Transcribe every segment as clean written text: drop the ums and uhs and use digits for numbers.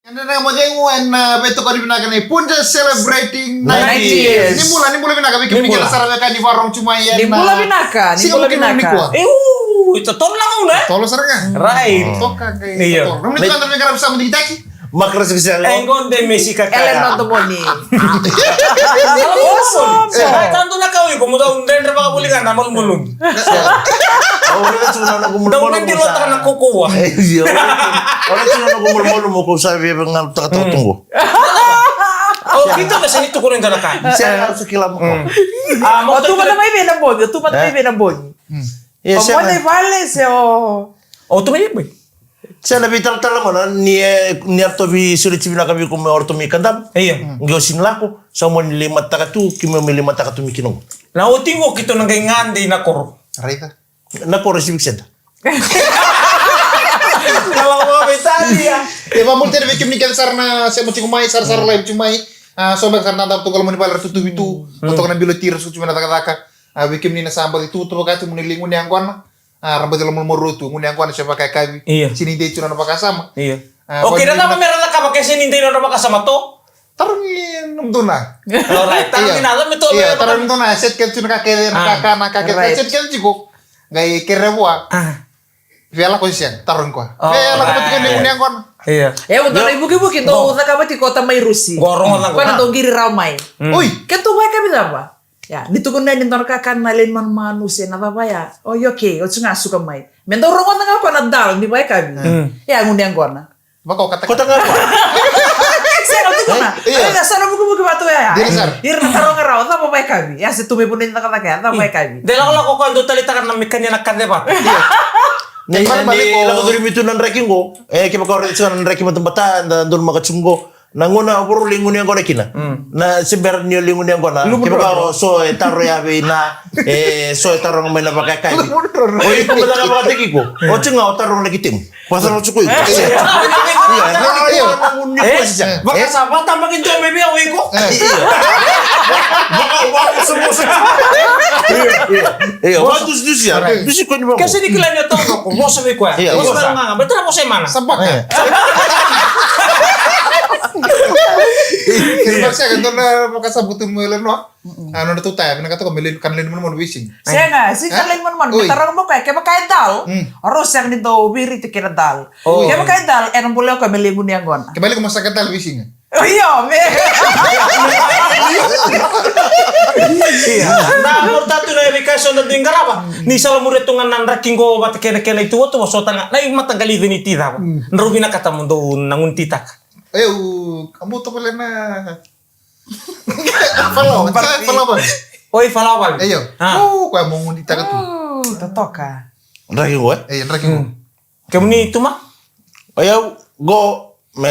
And then I'm going beto kari binaga ni Punja celebrating 90 years. Ni mula binaga bikin bikin sarang kan di warung cuma ya. Ni mula binaka. Itu tol lang una. Tolo sarang. Right. Toka kay. Iya. Namun itu kan mereka bersama di taki. Makras bisa. Engon de Messi Ellen kakak. Antomoni. Tanto na kau ko mo daw dendre baka buligan na mulmulun. Oh, wala sa na Daw nanti lo ta na kukuha. Iya. Wala sa na gumulmulo mo ko sabi ngal takatunggo. Oh, kita kasi nito ko rin talaga. Siya sa kilam ko. Mo Tu mana mai bena boni, tu mana mai bena boni. Iya, Como ne vale se o Oh, tu mai boy. Siya nabi tal mo na ni to bi suri chibina kami ko me orto mi kandam. Iya. Ngiosin lako sa mo ni lima takatu kimi mi lima takatu mi kinong. Na utingo kito nang ngandi na koro. Raita. Na ko receive senda. Kalau mau betali ya. Vamos ter bikin bikin sarna saya mesti kumai sar live cuma sobek sarna dap tu kalau mau dipal tutu itu atau kena bilo tir su cuma taka bikin ni na sambal itu tu pakai cuma nilingun yang kuana. Rambat dalam murutu, ngun yang kuana siapa kayak kabi. Iya. Sini dia cuma pakai sama. Iya. Oke, dan apa merah ka pakai sini tidak ada sama to? Tarungin tuna. Alright, tarungin alam itu. Iya, tarungin tuna. Set kel cuma kakek kakak set kel cukup. Gay kerewa. Vela konsien, tarung kuah. Vela kebetulan ngun yang kuana. Iya. untuk ibu-ibu kita utak apa di kota mai Rusi. Gorong lang. Kau nonton giri ramai. Ui, Kan tu baik kami apa? Ya, ditugon na nintor kakan na linman manusia na apa ya? Oh, okay, o tsunga suka mai. Mendo rongon na ko na dal di baik kami. Ya, ngundiang ko na. bakau kata. Kota ngapa? Saya ngerti ko na. Iya. Ay, sana buku-buku batu ya. Dili, sir. Ir na tarong araw, ta baik kami. Ya, si tumi punin na kata ta baik kami. Dela ko kando talita kan namikanya nakande ba. Nih, balik ko. lagu dari itu nan ranking go. Kita kau rencana nan ranking tempat dan dulu makan cunggo. Nanguna puru lingun yang kau rekina. Na sebenarnya lingun yang kau na. Kita kau so taruh ya na so taruh ngambil apa kayak kayak. Oh itu benar apa kata kiko. Oh cengau taruh lagi tim. Pasal lo cukup. Iya. Baka sabat tambah kinto may biya ko. Baka semua. Iya. Waktu dus ya. Dus kau ni bang. Kasi di kilanya to ko. Mo sabi ko. Iya, Mo iya. sabi nga. Betul mo sa mana. Sabak ya. Kita saya kan tuna pakai sabutun melen no. Anu tu tay, kena kata kau melin kan melin mana wishing. Saya nga, si kaling man man, Uy. tarong mo kaya kaya dal. Oros yang dito biri te kira dal. Kaya kaya dal, enam boleh ko melingun yang gon. Kembali ke masa kental wishing. Oh iya, me. Nah, mortatu na irrigation na tinggal apa? Ni sala muretungan nan raking go bat kene itu to so tanga. Na mata gali veniti da. Narubina kata mundo nanguntitak. Kamu tu boleh na. Follow bang. Oi falawan. Ayo. Kau mau ngundi tak tu. Totoka. Ranking go. Ranking. Kamu ni itu mah? Ayo go me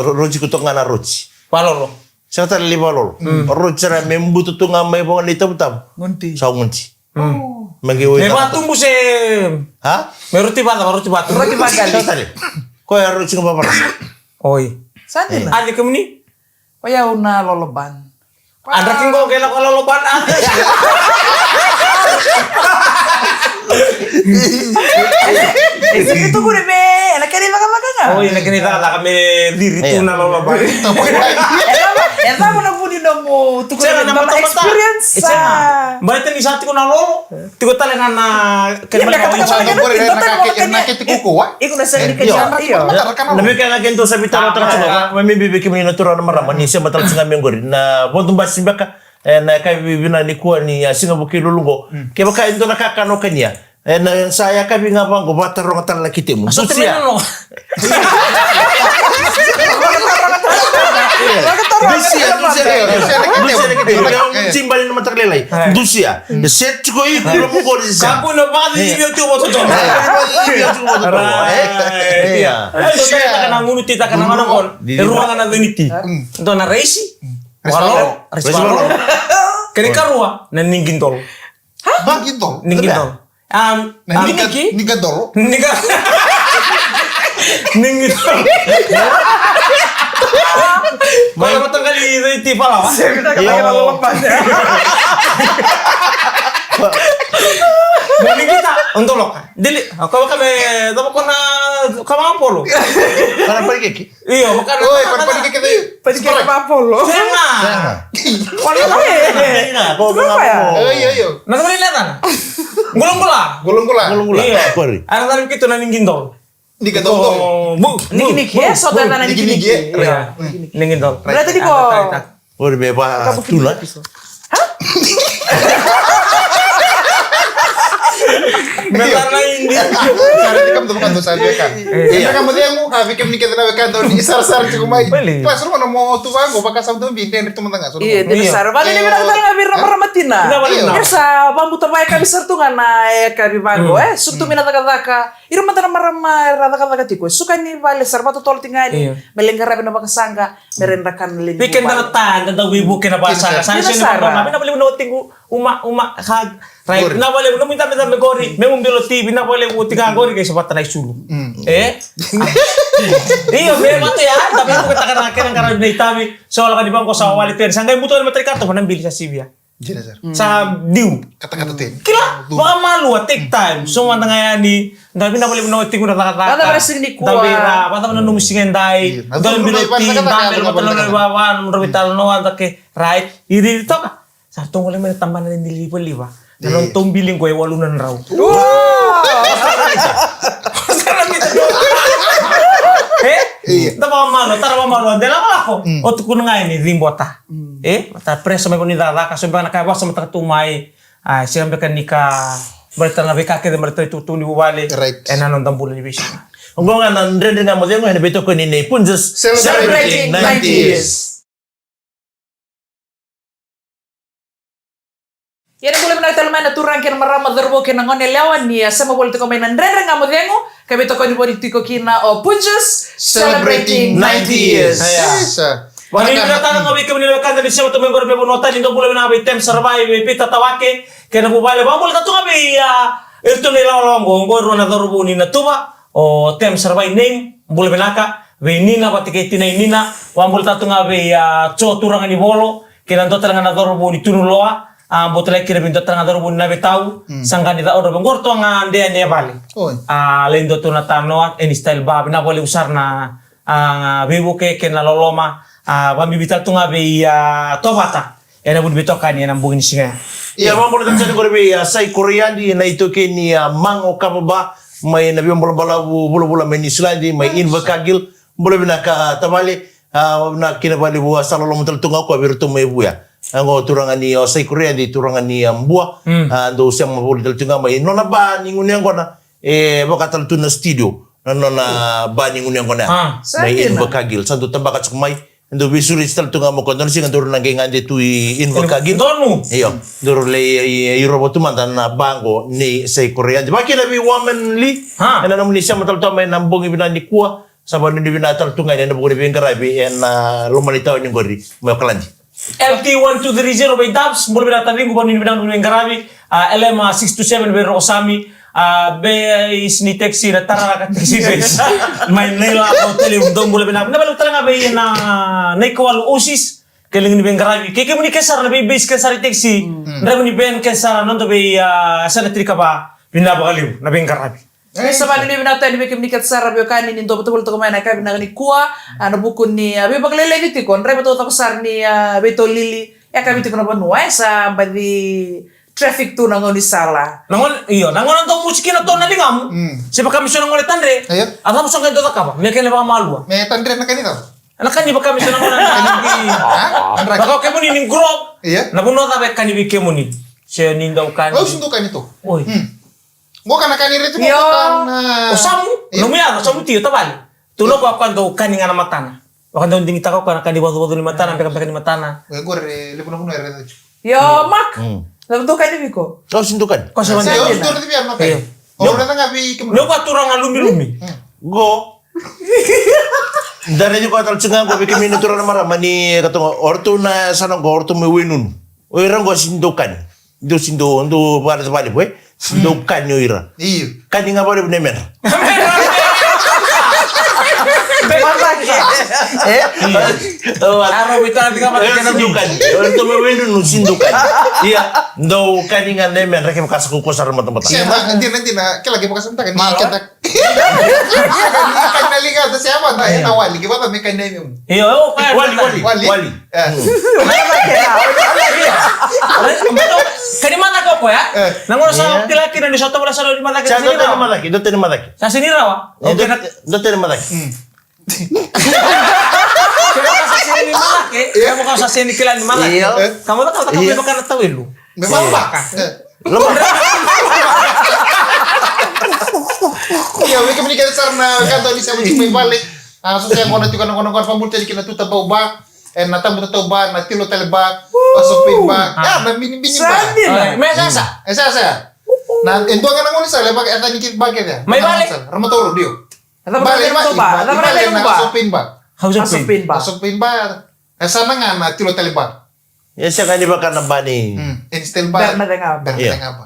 roji kutongan na roji. Palolo. Saya tadi lima lolo. Roji na membutu tungan me bongan itu betam. Ngunti. Sa ngunci. Magiwe. Me batumbu se. Ha? Meruti bata, meruti batu. Roti bagali. Sa tadi. Ko ya roji ngapa paras. Oi. Sandi na. Adi kamu ni? Oh ya una loloban. An raking go kela kalau loban. Itu gue be, enak kali makan nga. Oh, ini kini tak kami diri tu na loban. Eta mo na pudi na mo. Tuko Saya na nama ba experience sa. Mbak ni satu ko na lolo. Tigo tala na Iya, kaya kata sa kata Boleh nak tiku kuah. Iku na sa di kanya. Iyo. Lebih kayak lagi itu saya bicara terus juga. Mami bibi kami natural nama ramai. Saya betul singa menggori. Na pontum basi baka. Na kami bibi na nikuan ni singa buki lulungo. Kaya baka itu nakakano kanya. Na saya kami ngapang ko batar rong tal lagi timu. Susia. Simbalin nama terlelai. Dusia. Set ko itu belum ko di sana. Kamu na ba di YouTube mo to. Iya. So kita kana ngunu tita kana mana kon. Ruangan na veniti. Ito na resi. Walo, resi walo. Kene karua na ninggintol. Bang gitu. Ninggintol. Niki dolo. Niga. Ninggintol. Kalau matang kali itu pala. Saya kita kata loloban. Bani kita untuk lo. Dili, kalau kami tahu kena kama polo. Para pergi. Iya, makanya. Oi, pan kita. Pwede kayak apa lo? Senga. Wala Kau Kenapa ya? Oh iya. Nasa mo nilatan? Gulong-gula. Gulung-gula. Iya. Kori. Ano tayo kito na ninggindol? Di katong-tong. Niki-niki ya, saudara niki-niki. Iya. Ninggindol. Berarti di ko. Kori beba tuna. Metar na hindi. Cara di kamu temukan tuh saya kan. Iya kamu dia mau habi kem nikah tenaga kan tuh di sar-sar cukup mai. Boleh. Pas rumah mau tuh banggo pakai sama tuh bintang itu teman tengah. Iya, di besar. Bali ni bilang tala ngabir ramatina. Iya. Sa bambu tabay ka besar tuh ngana ka bibango suktu mina taka-taka. Iro mata marama rata-taka tiko. Suka ni bali sarbato tol tingani. Melenggar na bakasanga merendakan limbu. Bikin tatan tentang wibu kena bahasa. Saya sih nama. Tapi na boleh tinggu uma hag. Right. Na boleh minta gori. Memang bilo TV na boleh utinga gori kay sabat na isulu. Iyo, memang tuh ya. Tapi aku katakan akhirnya karena di tabi soal kan di bangko sa wali ten. Sanggai butuh materi kartu panambil sa Sibia. Jelas. Sa diu. Kata-kata ten. Kila, baka malu, take time. So, ang nga yan ni, dami na pala manoting ko na takataka. Kata pala sing ni Kuwa. Dami na, pata na numusingin dahi. Dami binuti, dami na matalo na ibawan, marubital no, take, right? Hindi dito ka. Sa itong wala may tamban na nililipa-lipa. Nanong tumbiling ko ay walunan raw. Sarap ito. Tama malu, tara malu. Dela ko ako. O tukun nga ini, rimbota. Mata preso may kunidada, kaso ba nakabawas sa matatumay, siya may kanika, berita na bikake, berita itutuni buwali, nanong dambulan ni Bishop. Ang mga nandun na mo din mo, hinabito ko ni Punjas Celebrating 90 years. Yan ang boleh menagtalman na turang kina marama darbo kina ngone lewan niya sa mabolito ko may nandren nga mo dengo kami to ko ni politiko kina o Punjas celebrating 90 years. Wani binatang nga wiki mnilakan ni siya to mengor be bonota ni bulan na item survive pita tawake kena bubale bambol tatu nga be irto ni lawongo ngor na darbo ni natuba o tem survive name bulan benaka be nina patiketi na nina wambol tatu nga be cho turang ni bolo kena to terang na darbo ni tunuloa botolek kira bintu terang ador bun nabe tahu sangkan ita order bengor to nga ande ande bali lendo to na tanoat ini style ba na boleh usar na bibu ke na loloma bambi bital to nga be tobata ena bun bitokan ena bungin singa iya mambo na tsani korbe sai koreandi na ito ke ni mango kapaba may nabi bola bola men islandi may inva kagil boleh binaka tabali na kinabali buwa salolo mutal tunga ko birtu may buya ang turangan ni Osay Korea di turangan ni Mbua ando siyang mabuli dal tunga may no na ba ningun yang ko na baka tal na studio no na ba ningun yang ko na may inbakagil santo tambaka tsumay ando bisuri tal tunga mo ko don sing ando nang ngande tu inbakagil donu iyo duro le irobotu man na bango ni Osay Korea di baki na bi woman li ana namun ni siya matal to may nambong ibinan ni kuwa saban ni binatal tunga ni na bugo ni bingarabi en lumanitaw ni gori may kalanji LT1230 by Dubs, boleh berdatang minggu baru ini bidang dulu yang garabi, LM 627 by Rosami, B is ni taxi na tara ka taxi base, main nila hotel yung dong boleh berdatang, na balik talaga ba na naikawal osis, kaling ni bang garabi, kaya mo ni kesar na base kesar taxi, na mo ni ben kesar nando ba sa natrika ba binabakaliw na bang garabi. Sa bali ni binata ni bikim nikat sara bio kani ni ndo betul to kumana ka binang ni kuwa ano bukun ni abi baglele ni tikon re betul to sar ni beto lili ya kami tikon ba nuai sa badi traffic tu nang ni sala Nangon iyo nangon ang musik na to na lingam siapa kami sunang ulit tandre atau musang kayo to ka ba may kaya ba malwa may tandre na kanito anak kan ba kami sunang ulit tandre baka kayo mo ni group nabuno ta ba kanibig kayo mo ni siya nindaw kan sundukan ito oy Mo kana kanire tu mo kan samu lumia samu tiyo tabali tulo ko akan do kaninga na matana akan do dingita ko kana kani wadu ni matana peka ni matana we gore le puno era tu yo mak lalu kani biko kau sindukan ko sa yo dur ti biar makai o na nga bi no pa turang lumi go dari ko atal tsunga ko bikin minutura na marama ni katong orto na sanang ko orto may winun o irang ko sindukan do para sa bali boy sindukan yo ira iyo kani nga bali nemer Araw ito natin ka mati ka na Sindukan. Ito may wendo no sindukan. Iya. Daw kaningan na men rek makasa ko sa mata-mata. Siapa? Nanti na kaya lagi mo kasama tayo. Ikan na liga. Tapos siapa? Tayo na wali. Gimana may ikan na yun? Iyo, kaya Wali. Kanimata ko po ya? Nangulo sa kilaki na ni Soto wala sa loob ni Malaki sa Sa sinira. malaki, dote ni malaki. Sa sinira wa? Okay na. Dote ni malaki. Kaya ka sa sinira ni Malaki, kaya mo ka sa sinira ni Malaki. Iya. Kamu tak tahu Iya. apa kan tahu lu. Memang Baka. Iya, may kami kita sarna kanto ni sa mga balik. So siya ko na tukan ng pamulta di kina tuta ba. Natamo totoo ba, natilo tala ba, pasupin ba, na binibini ba? Sandi na. May sasa. Saya. Na endo nga nang sa labag ata ni kit bakit ya? May balik. Ramatoro dio. Ada berapa mo ba? Ada berapa mo ba? Pasupin ba? Asupin ba? Pasupin ba? Sana nga natilo tala ba? Ya siya kanina ba ka na ba ni? Instil ba? Bernard nga ba? Bernard nga ba?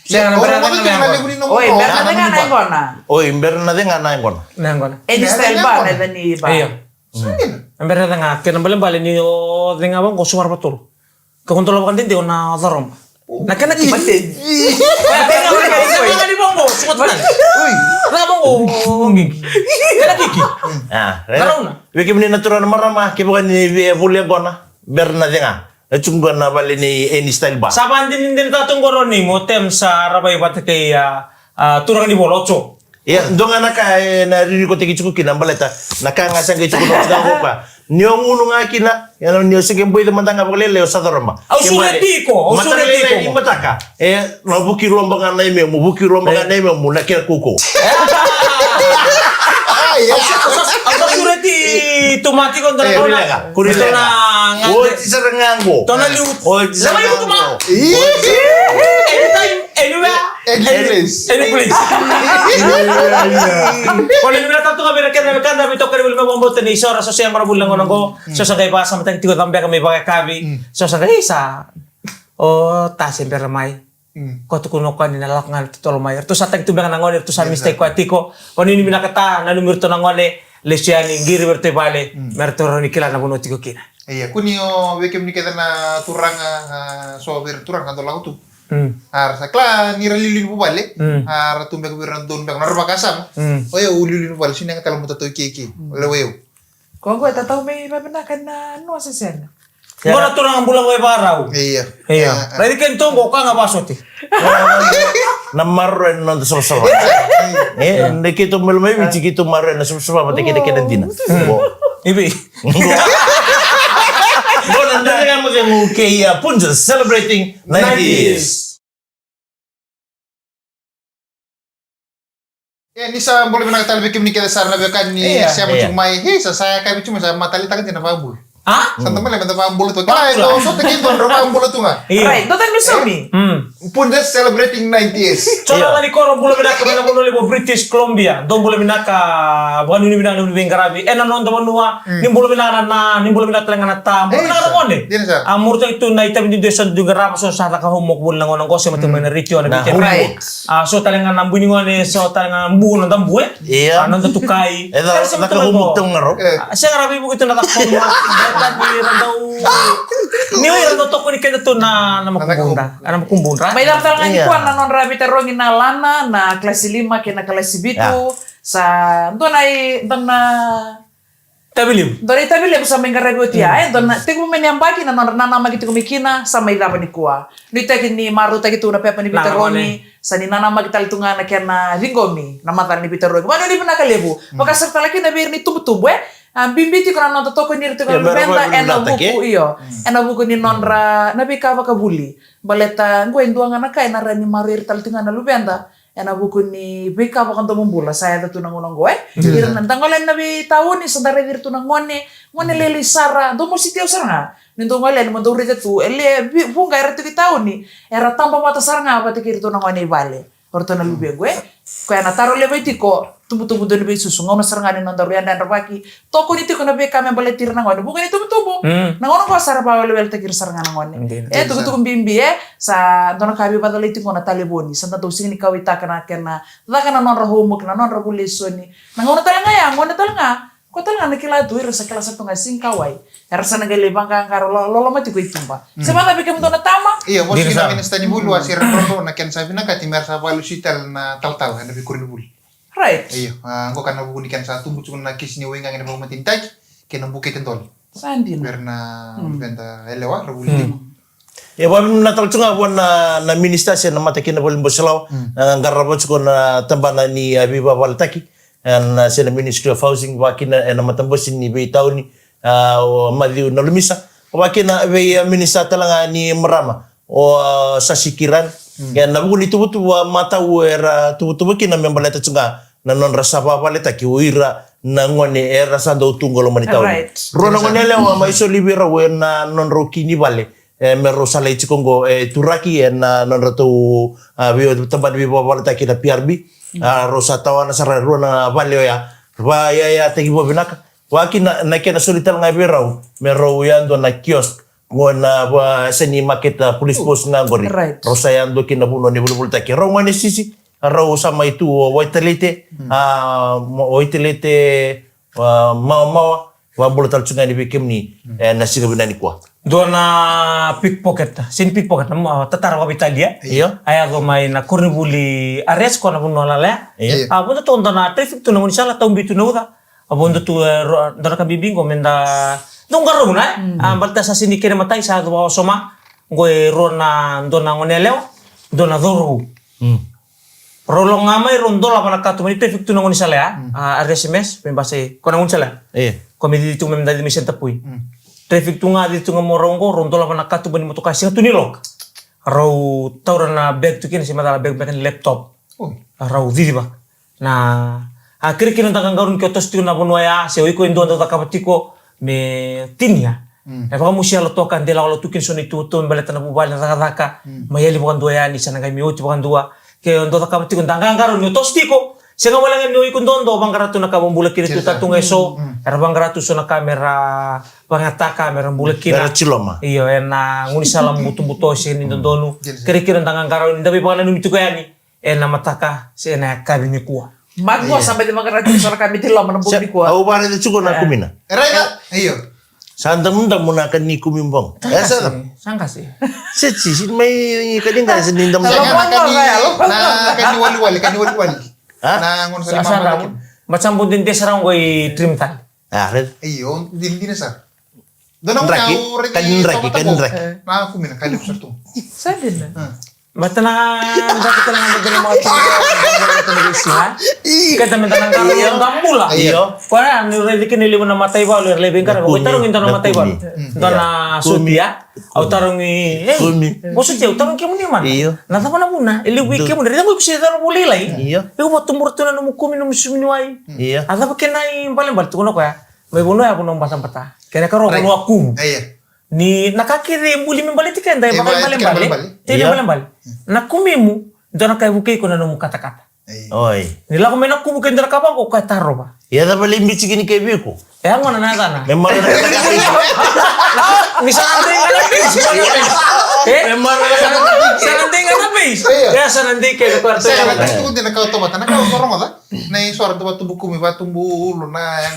Siya nga Orang berada mo nga ito ba? naligunin ng Oy, Bernard nga na yung na. Oy, meron na din nga na yon. Nangon. Any style ba na ni ba? Iya. Ang berada nga, kinambalan ni o nga bang ko sumar betul. Kekontrol kan din na darom. Nakana ki. Batin. Kaya nga nga di bang ko, sukot na. Uy, Nga bang ko, ngigi. Kana kiki. Taraw na. Wiki mini natural marama, kibukan ni Bulian ko na. Meron na din nga. Natungguan na bali ni any style ba? Saban din tatong ko ni mo tem sa rabay bat kay turang ni Bolocho. Ya, ndo nga naka naririnig ko tiki chuko kinambaleta. Nakangasa kay chuko na ko pa. Nyong uno nga kina, yan niyo sige boy de mandanga baglele sa dorama. Ausuleti ko. Mataka. Mabuki romba nga na ime, mabuki romba nga na ime, muna kira kuko. Ausuleti tumati ko Eh, na kurila ka. Kurila ka. Oh, tisaranganggo. Tona liu. Oh, Lamay mo tuma. tisaranganggo. Anytime, anywhere. any place. Any place. Kalau ni minat tu kami rekan kami tokar bil ngomong boten ni sora so siang bulan ngono go. So sa kay pasa matang tigo tambe kami pakai kabi. So sa kay sa ta sempre ramai. Ko tu kuno kan ni nalak ngal tolo mayer. Tu sa tag tu bang ngone tu sa mistake ko atiko. Ko ni minakata na numero to ngone lesiani ngiri berte vale. Merto ni kila na buno tiko kina. Iya, kunio wekem ni kita na turang so ber turang kanto lagu tu. Har sakla ni ralilin po bale. Har tumbe ko biran don bang narba kasam. Oyo ulilin po bale sinang talam mo to kiki. Leweo. Kung ko tataw may mabanakan na ano sa sen. Ngona tu nang bulan ko baraw. Iya. Iya. Ready kan tunggu ka nga basoti. Namarro en non so. Ne kito melmai bici kito marro na so mate kede kede dina. Ibi. Bon, anda nga mo yung kaya Punja celebrating 90s. Ya ni sa boleh menang wekem ni kita sarna bekan ni Iya, siapa iya. cuma sa saya kami cuma sa matalita kan tina pambul. Ah? Santa mala mata pambul tu. Kala itu so tekin don pambul tu nga. Right, dotan mi sumi. Punja celebrating 90s. Coba tadi koro boleh minaka bina boleh libo British Columbia. Dong boleh minaka bukan ini bina ni bingarabi. Enan non teman nua. Ni boleh minaka na ni boleh minaka telengan tam. Boleh minaka ngone. Din sa. Amur itu na ita bini deson juga rapa so sa ka humok bol nang ko se mate men ritio na bikin. Right. So telengan nambu ni ngone so telengan bu non tambu Iya. Anon tukai. Ito, nakahumog tong ngaro. Siya nga rabi mo ito nakakoma. Tadi randaw. Ni oi randaw to ko ni kaya to na makumbunda. Ana makumbunda. May daftar nga Iya. ikuan na non rabi terongin na lana na klase 5 kina klase 7 sa doon ay doon na Tabilim. doon ay tabilim sa mga rabi utia doon na tingmo men yang baki na non nana magiti kumikina sa may laban ni kuwa ni tagi ni maru tagi tu na pepa ni biterongi sa ni nana magital tunga na kaya na ringomi na mata ni biterongi wano ni pinakalebu maka serta lagi na bir ni tubu-tubu bimbiti ko na non totoo ni rito ko Yeah, benta meron ena natak, buku iyo ena buku ni nonra nabi ka bakabuli baleta ngwe ndua ngana kai na rani marir tal tinga na lubenda ena buku ni bika bakan to mumbula saya datu nang unang goe ir nang tangolen nabi tahu ni sadare dir tu nang ngone leli sara do mo sitio saranga nindo ngolen mo do rite tu ele bunga era tu tahu ni era tamba mata saranga apa tikir tu nang ngone vale ortona lubi gue ko na taro le beti ko tubu do be susu ngono serngani non daru yanda baki toko ni tiko na be kame baletir na ngono bukan itu tubu na ngono ko sara ba le tekir serngana ngono tugu bimbi sa dono kabi badaliti ko na taleboni sa to sini kawita kana non rahumuk na non rabulesoni na ngono talanga ya ngono talanga ko talanga nakila tu ira sa klasa to ngasing kawai rasa nagale bangka karo lolo mati ko itumba sebab be kami dona tama iya bos kita minestani bulu asir rondo na ken sabina katimer sa balu sital na tal handa be kurin bulu. Right. Iya, angko kana bunikan satu bucun na kisni wenga ngene mo tintaj kena buke tentol. Sandin. Karena benta elewa rabuli. Ya bam natal chunga bon na ministasya na mataki na bolim bosalaw ngarabo ko na tambana ni Abiba Baltaki and sena Ministry of Housing wakina na matambosin ni Beitaw ni Maliu na lumisa wakina be minister talanga ni Marama o sa sikiran yan nabuli tubutu mata era tubutu kina membaleta chunga na non rasa baleta ki uira na ngone era sando tungolo manitaw rona ngone le wa maiso libera na non rokini vale mero sala chikongo turaki na non rato bio tempat bi baleta ki na PRB rosa tawana sara rona vale ya tegi bobinaka wakina na kena solital ngabirau mero yando na kiosk ngona seni market police post ngangori rosa yando kina buno ni bulbul taki romani sisi raw sama itu waitelete mau bolotal chunga ni bikim ni na siga binani kwa dona pickpocket sin pickpocket na tatar wa Italia iyo aya go mai na kuribuli arrest ko na buno lala abunda to na traffic to na munisala taw bitu na uda abunda to dona ka bibingo menda dong garo na balta sa sini kene matai sa do soma ngoe rona dona ngoneleo dona doru rolong ngamai rondola pana katu mani traffic tu nangoni sala RSMS pembase ko nangon sala komedi tu memda di misen tapui traffic tu ngadi tu ngamorongo rondola pana katu bani motoka singa tu nilok raw tawrana bag tu kene si madala bag laptop raw didi ba na akhir kini tangang garun ke otos tu na bonwaya se iko indo ndo takapatiko me tinia baka musia lo tokan de la lo tukin soni tu baleta na bubal na raka mayali bukan dua ya ni sana kami uti bukan dua ke ndo takapati kun tangang garun yo tostiko senga wala ngani iko ndondo bangkaratu na kabambula kiri tu tatung eso bangkaratu so na kamera bangata kamera bula kiri chiloma iyo na nguni salam butu sini ndondonu kiri-kiri tangang garun ndabi baka nanu itu kayani na mataka sena kabini kuwa Magwa sampai di makaratu sora kami tilo menembuk di kuat. Au bana de chuko na kumina. Rega, iyo. Sandang mundang muna kan ni kumimbang. Sangka sih. Setsi sin may kading ka sa nindam Saya sa. kan wali. Na ngon sa lima. Macam pun din serang gue trim tan. Red. Iyo, din sa. Doon ako Raki, kanin raki. Na kumina kalip sa to. Sadin. Matana dapat tenang dengan mau tinggal kita minta nangkal yang tambula iyo karena nilai dikini libu nama taiwan lebih karena gue tarung intan nama taiwan dona sudia au tarung maksudnya tarung kamu ni mana nata mana muna lebih kamu dari kamu bisa tarung boleh lah iyo aku buat tumur tuh nanu mukum minum suminwai iyo ada pakai nai paling balik tuh ya mau bunuh ya bunuh pasang peta kena karo bunuh aku ni nakakiri mbuli membali tikan dai bakal bali tidak bali nakumimu dona kai bukai ko nanu kata-kata oi nila ko mena ku bukai ndara kapang ko kataro ba ya da bali mbici gini kay biko ya ngona na sana memang misalnya memang sanante ngana base ya sanante kay kwarto Saya kata itu din nakau tomat, nakau korong ada. Na suara tu batu buku mi batu bulu na yang.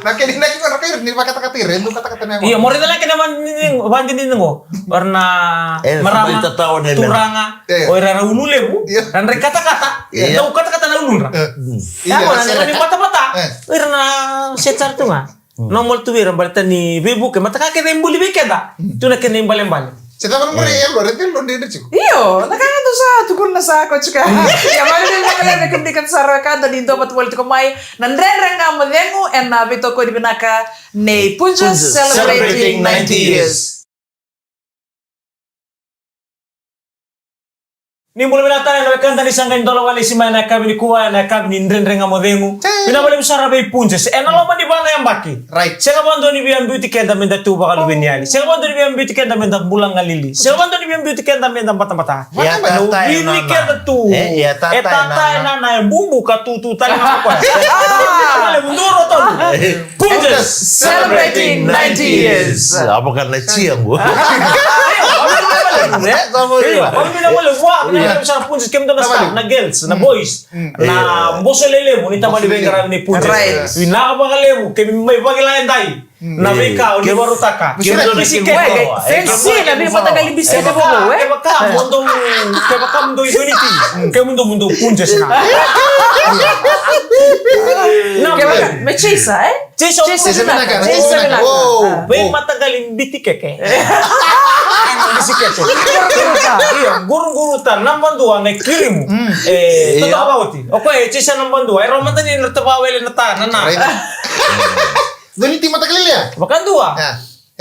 Nah kini nak kita rakir ni kata-kata itu kata-kata na. iya mori dala kena bandin ningo warna merama turanga oira ulule bu dan rek kata-kata tahu kata-kata na ulun ra ya mana ni mata-mata irna secar tu nga nomor tu wira balta ni bebu ke mata ka embuli bekeda tu na kena embal-embal Kita kan mau lo rentil lo dia cik. Iyo, nakakanta sa tukul na sa ako chika. Ya mali din makala na kundi kan saraka dan into pat wal kumay nandren nga madengo and nabito ko di binaka ne Punjus celebrating 90 years. Ni mulai binatang na kanta ni sanggan dola wali si mana kami ni kuwa na kami ni ndrenga modengu. Bina bali usara be punjes. Na lo mani bana yang baki. Right. Sega bando ni biam beauty kenda menda tu bakal biniali. Sega bando ni biam beauty kenda menda bulang ngalili. Sega bando ni biam beauty kenda menda mata-mata. Ya tata Bini kenda tu. Ya tata na na bumbu katutu tali apa. Bale munduro to. Punjes Celebrating 90 years. Apa karena ciang bu? Kami bilang boleh buat, kami bisa punjes kami tu na staff, na girls, na boys, na boso lele mo, nita mali bengkara ni punjes. Right. Ina apa kalemu, kami may bagi lain tay. Na beka, ni baru taka. Kami Weh, fancy na bi matagal bisita mo mo, eh. Kaya baka mundo unity, kaya mundo punjes na. Kaya may chisa, eh? Chisa Binaka. Chisa Wow. Bay matagalin biti keke. Bisikete. Iya, guru-gurutan number 2 na kirimu. Totoo ba uti? Okay, chisa number 2. Roman tani natapawele na ta na. Doon yung timata kalili ya? Bakan 2. Ya.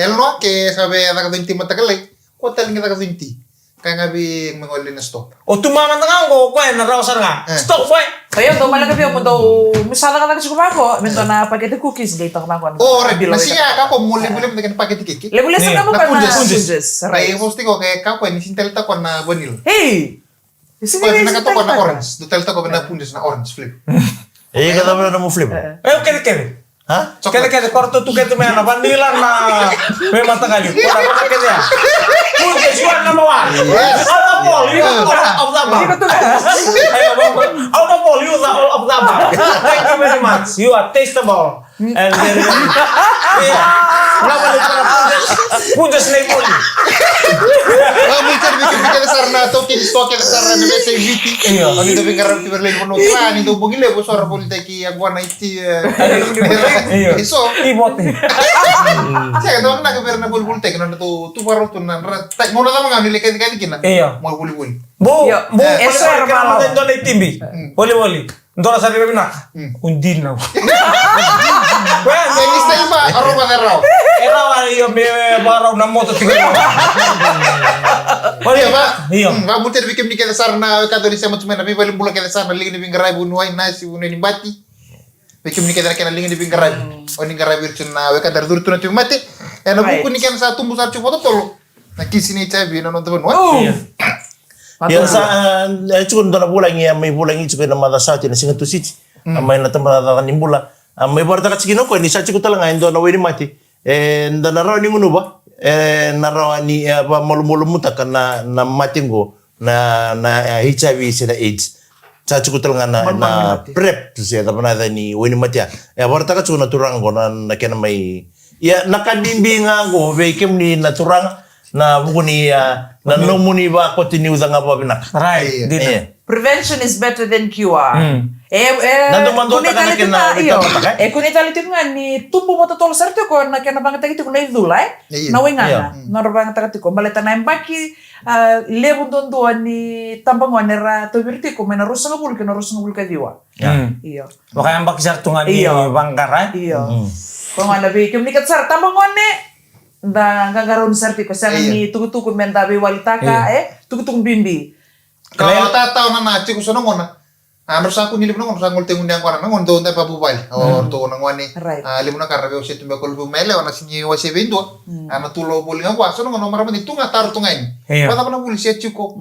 Elno, ke sabi na doon timata kalili. Kuatal kita ka doon ti. Kaya nga bi mangolin na stop. O tumaman na ko ko na raw nga. Stop boy. Kaya daw malaga biyo mo daw misala ka lang sa kumako. Minto na paket cookies dito ka mako. Oh, na siya ka ko muli-muli mo paket kiki. Lebules na mo Na pa na punjes. punjes. Right. Right. Posti ko kay ka ko ni sintel ta ko na vanilla. Hey! Ko nakato ko na orange. Dutel ta ko na punjes na orange flip. Kata mo na mo flip. Kere. Hah? Kere korto tu ketu mena vanilla na me mata kali. Ora ko kete ya. Punjes yuan number 1. Out of all, you are all of the bar. Ayo bang. Out of all, you are all of the bar. Thank you very much. You are tasteable. And very Lawan para punjes na ipoli. Bikin sarna to kin stock ya sarna na sa VT. Iya. Ani do bingaram ti berlen mo tra ni do bugile bo sora politiki agwa na iti. Iya. So, Ibote. saya do na ka berna bulbul tek na to tu paro to na tak mo na tama nga nili kay kina. Iya. Mo bulbul. Yo, eso era malo. Ndo na timbi. Boli. Ndo na sabi na. Undin na. Well, ni style ba aroma na raw. Era yo me baraw na moto tingin. Iya ba? Iya. Ba muter bikin ni kay sarna ka do ni sa mo tumena mi balim bulan kay sarna ligi ni bingaray bu nuay na si bu ni bati. Bikin ni kay na ligi ni bingaray. O ni garay virtun na we ka dar dur tu na tumate. Na buku ni kay sa tumbu sa chupo to. Na kisi ni chabi na non to no. Yang sa cukup na bulan ya may bulan itu kena mata saat ini singa tu siti. Amai na tempat na nimbula. Amai baru tak cikino ko ni sa cukup talang ngayon do na weni mati. Na naraw ni ngunu ba? Naraw ni apa malu-malu mutak na matinggo na HIV sila AIDS. Sa cukup talang na prep siya tapos na ni weni mati ya. Baru tak cukup na turang ko na kena may ya nakadimbi nga ko vekem ni na turang na buku ni na nomuni ba continue da nga ba binak. Right. Prevention is better than cure. Nandomando kung taka na italito kina iyo. itapatak, Kung italito nga ni tumbo mo totoo sa rito ko na kaya nabang tagiti ko na idulay. Iya. Nawingana. Narabang tagiti ko. Balita na yung baki lebon doon doon ni tambangon nera tubirti ko may narusa nga bulka diwa. Iyo. Makanya ang bakisar tungan ni Bangkara. Iyo. Kung nga nabi komunikat sar tambangon ni da gagaron sarti ko sa ni tugutukon mentabi walitaka tugutukon bimbi. Kalau tataw na nachi ko sa nangona. Ano sa ako nilip nangona sa ngulte ngundi ang kwana nangona doon tayo papubal. O to nangwani. Limo na karna beo siya tumbe ko mele o na sinye wa siya bendo. Ano tulo buli nga kwa. So nangona maraming ito nga taro tungain. Pata pa na buli siya chuko.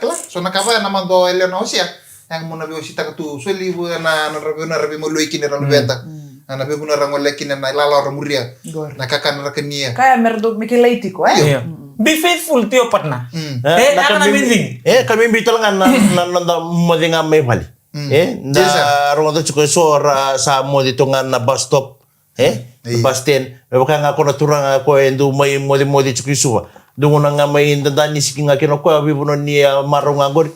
Kala. So nakaba naman do ele na siya. Yang muna beo siya tu so libo na rabi mo luikin na benta. Nabi mo na rangol lekin na ilalaw ramuria. Nakakan na kania. Kaya merdo mikilaiti ko Be faithful tiyo patna. Akan kami bital nga na madinga may bali. Na rongo to so sa mo dito nga na bus stop. Bus stand. Baka nga ako naturang ako endo may modi chukusuwa. Dungo na nga may dadani sige nga kinako abi buno ni marong ngor.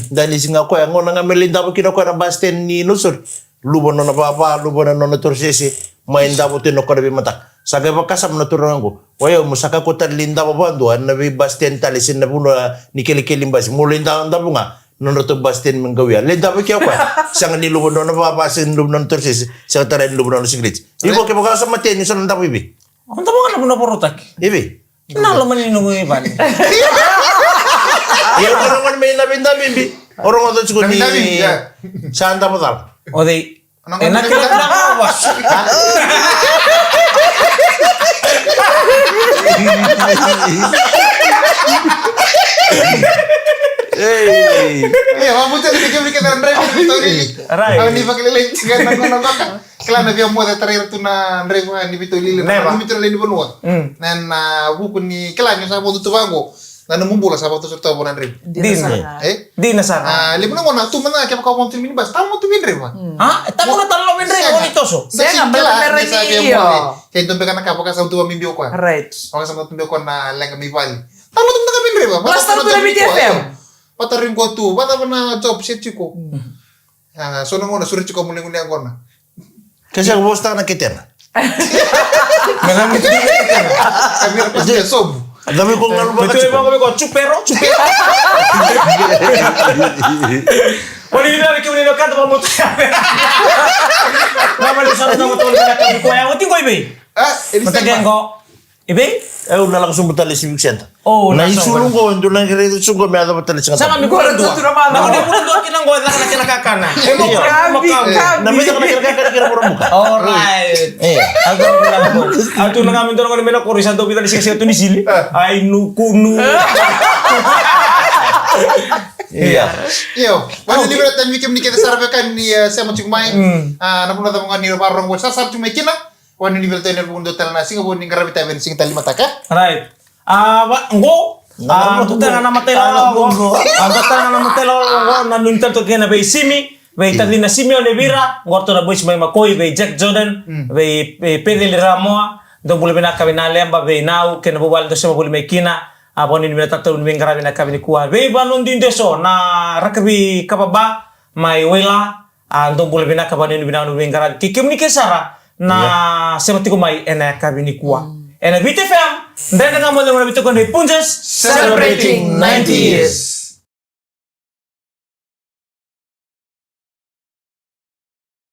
Dani singa ko ngo nga melinda ko kinako na bus stand ni Nusur. Lubo na papa, lubo na torsesi, mainda mo tinok na bimata. Saga pa kasam na turang ko. Wayo musaka ko linda pa bando na bi basten talisin na puno ni kili-kilim bas. Mulinda anda bunga nono to basten menggawi. Linda pa kya ko. Sang ni lubo na papa sin lubo na torsesi, sang tarin lubo na siglit. Ibo ke baka sa maten ni sonda bibi. Ang tama nga na purutak. Ibi. Nalo man inuwi ba? Ya orang main namin bi. Orang atau cukup Namin-namin, ni ya. Santa Motal. O di, Anong enak namin- ka lang awas. Eh. Iya, mabuti di bikin kita Andre itu ini. Right. Ang di paglilay tiga na kuno ka. Kala na biya mo ta tarir tu na Andre ko ni bito lili. Neva. Na bito lili bonua. Nan buku ni kala nyo sa mo tu bango. Na mumbula sa bato serta bon Andre. Di Di. na. Di na sana. Libo na mo na tu mana kaya ka mo tu minibas. Tamo tu minre ba. Ha? Tamo na talo min rin, bonitoso. Saya nggak bener-bener ini, yo. Kaya tu ka na kapaka sa tu minbio ko. Right. Ako sa tu ko na lenga mi bali. Tamo tu na minre ba. Plus, tamo tu na BTFM. Patarin ko tu, bata pa na job set ko. So nang una surit ko muling unya ko na. Kasi ang boss na nakiten. Kami rapas dia sob. Dami kong ano ba Betul emang kami kok cupero. Wali ini lagi kami nak kata mau tuh. Mama lu sana tahu tuh nak kami kau yang penting kau ibe. Ini Matagan kau ibe. Una lang sumbutali si Vicente. Oh, na langsung. isulong ko, doon lang kaya sungko may ada batali sa Sama kata. mi kurang dua. Satu nama Nah, lo. dia kurang dua kinang kau nak kinakakana. Emang Iya. kurang Na may kira kira pura muka. Alright. Eh. Aku bilang ko. Aku nang kami tuh nang melo korisan tuh kita dikasih tuh di sini. Ay nukunu. Iya. Iyo, wala ni berat dan wikim ni kita sarap kan ni saya mau cuma napuna tamu kan ni parong ko sasar cuma kina. Wala ni berat na pundo tal na singa ni ngarabi tayo sing tali mataka. Right. Ngo. Tu tanga na matela ngo. Tu tanga na matela ngo na nuntal to kena be simi. Be tadi na simi on Vira, ngorto na boys may Makoy, be Jack Jordan, be Pedro Ramoa, do bule bina kabinale amba be nau kena bubal do sama bule may kina. Abon ni minata to ni ngarabi na kabini kuha. Be banon din deso na rakabi kapaba may wela ando bule bina kabani ni bina no ngarabi. Kikim ni kesara na semati ko may ena kabini kuha. And at BTFM, then nga mo lang na bito ko na Punjas Celebrating 90 years.